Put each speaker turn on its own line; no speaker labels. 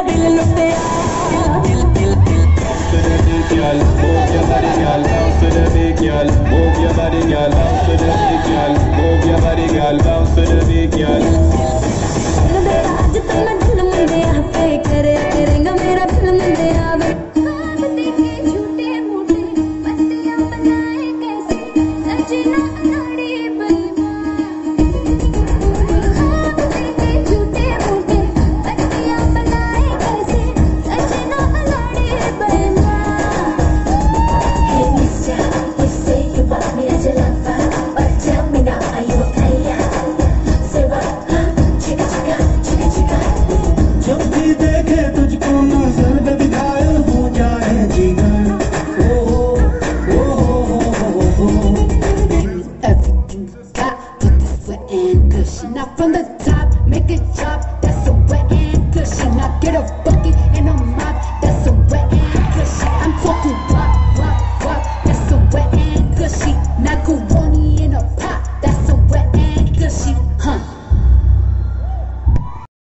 दिल लुटे
Girl, move your body, girl, bounce to the beat, girl. Move your body, girl, bounce to the beat, girl. Move your body, girl, bounce to the beat, girl.
आज तो मैं दिल मंदे पे करे करेगा मेरा दिल मंदे आवे ख्वाब देखे झूठे मूठे पत्तियां बनाए कैसे सजना अनाड़ी बेईमान ख्वाब देखे झूठे मूठे पत्तियां बनाए कैसे सजना अनाड़ी बेईमान
Hey mister, you say you want me as your lover, but tell me now, are you a player? Say what, huh? Chicka chicka, chicka chicka.
जब भी देखे तुझको नजर में घायल हो जाए जिगर ओ हो हो हो हो
Everything you got, put this wet and cushion. Now from the top, make it drop. That's a wet and cushion. Now get up.